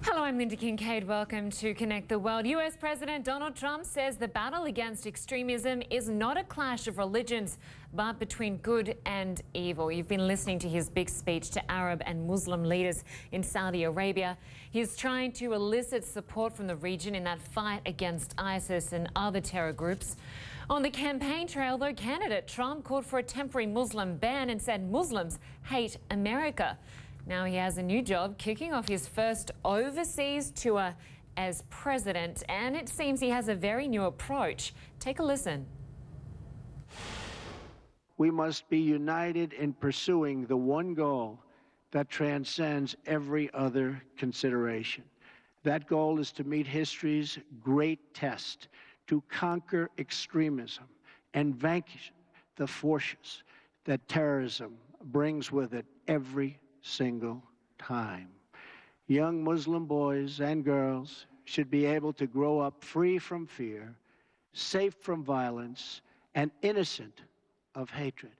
Hello, I'm Lynda Kinkade. Welcome to Connect the World. US President Donald Trump says the battle against extremism is not a clash of religions, but between good and evil. You've been listening to his big speech to Arab and Muslim leaders in Saudi Arabia. He's trying to elicit support from the region in that fight against ISIS and other terror groups. On the campaign trail, though, candidate Trump called for a temporary Muslim ban and said Muslims hate America. Now he has a new job, kicking off his first overseas tour as president, and it seems he has a very new approach. Take a listen. We must be united in pursuing the one goal that transcends every other consideration. That goal is to meet history's great test, to conquer extremism and vanquish the forces that terrorism brings with it every single time. Young Muslim boys and girls should be able to grow up free from fear, safe from violence, and innocent of hatred.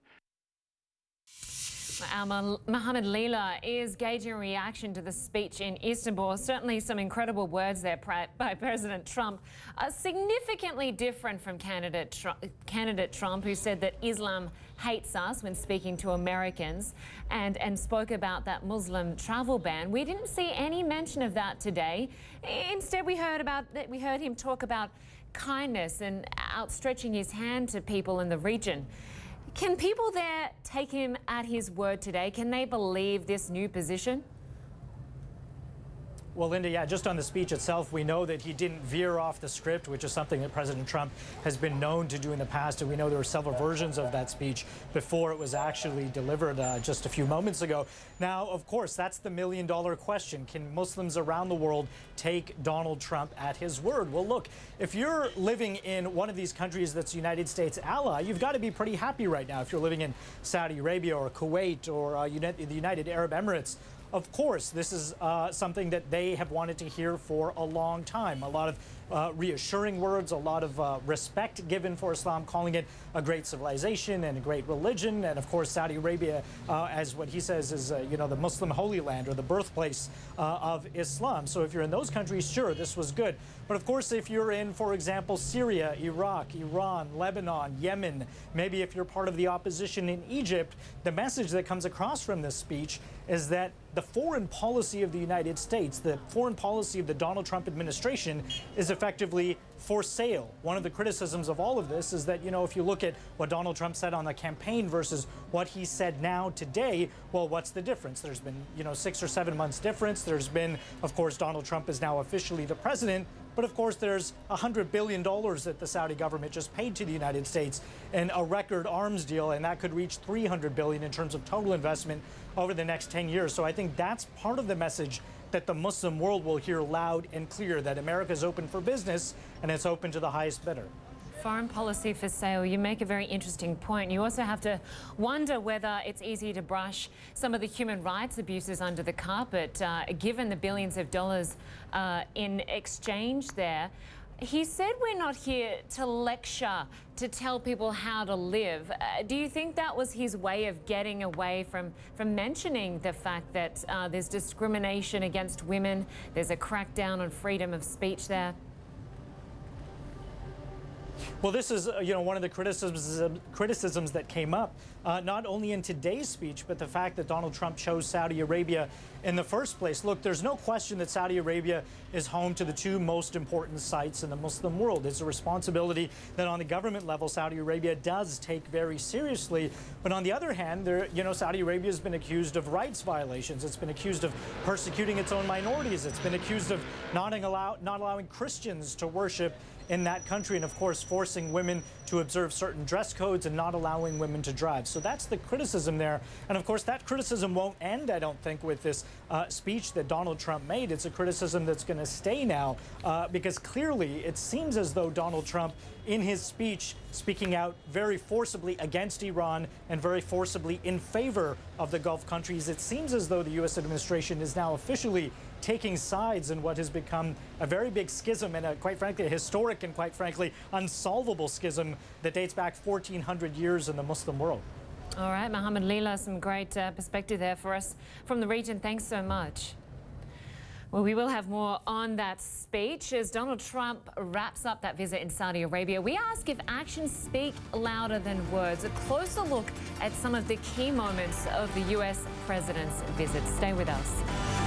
Muhammad Lila is gauging a reaction to the speech in Istanbul. Certainly some incredible words there by President Trump. Significantly different from candidate Trump, who said that Islam hates us when speaking to Americans and spoke about that Muslim travel ban. We didn't see any mention of that today. Instead, we heard him talk about kindness and outstretching his hand to people in the region. Can people there take him at his word today? Can they believe this new position? Well, Lynda, yeah, just on the speech itself, we know that he didn't veer off the script, which is something that President Trump has been known to do in the past. And we know there were several versions of that speech before it was actually delivered just a few moments ago. Now, of course, that's the million-dollar question. Can Muslims around the world take Donald Trump at his word? Well, look, if you're living in one of these countries that's a United States ally, you've got to be pretty happy right now. If you're living in Saudi Arabia or Kuwait or the United Arab Emirates, of course, this is something that they have wanted to hear for a long time. A lot of reassuring words, a lot of respect given for Islam, calling it a great civilization and a great religion. And of course, Saudi Arabia, as what he says is, the Muslim Holy Land or the birthplace of Islam. So if you're in those countries, sure, this was good. But of course, if you're in, for example, Syria, Iraq, Iran, Lebanon, Yemen, maybe if you're part of the opposition in Egypt, the message that comes across from this speech is that the foreign policy of the United States, the foreign policy of the Donald Trump administration is effectively for sale. One of the criticisms of all of this is that, if you look at what Donald Trump said on the campaign versus what he said now today, well, what's the difference? There's been, 6 or 7 months difference. There's been, of course, Donald Trump is now officially the president. But of course, there's $100 billion that the Saudi government just paid to the United States in a record arms deal, and that could reach $300 billion in terms of total investment over the next 10 years. So I think that's part of the message that the Muslim world will hear loud and clear, that America is open for business and it's open to the highest bidder. Foreign policy for sale. You make a very interesting point. You also have to wonder whether it's easy to brush some of the human rights abuses under the carpet, given the billions of dollars in exchange there. He said we're not here to lecture, to tell people how to live. Do you think that was his way of getting away from mentioning the fact that there's discrimination against women, there's a crackdown on freedom of speech there? Well, this is, one of the criticisms that came up, not only in today's speech, but the fact that Donald Trump chose Saudi Arabia in the first place. Look, there's no question that Saudi Arabia is home to the two most important sites in the Muslim world. It's a responsibility that on the government level, Saudi Arabia does take very seriously. But on the other hand, Saudi Arabia has been accused of rights violations. It's been accused of persecuting its own minorities. It's been accused of not allowing Christians to worship in that country, and of course forcing women to observe certain dress codes and not allowing women to drive. So that's the criticism there. And of course that criticism won't end, I don't think, with this speech that Donald Trump made. It's a criticism that's going to stay now because clearly it seems as though Donald Trump, in his speech, speaking out very forcibly against Iran and very forcibly in favor of the Gulf countries, it seems as though the U.S. administration is now officially taking sides in what has become a very big schism and, quite frankly, a historic and, quite frankly, unsolvable schism that dates back 1,400 years in the Muslim world. All right, Muhammad Lila, some great perspective there for us from the region. Thanks so much. Well, we will have more on that speech as Donald Trump wraps up that visit in Saudi Arabia. We ask if actions speak louder than words. A closer look at some of the key moments of the US president's visit. Stay with us.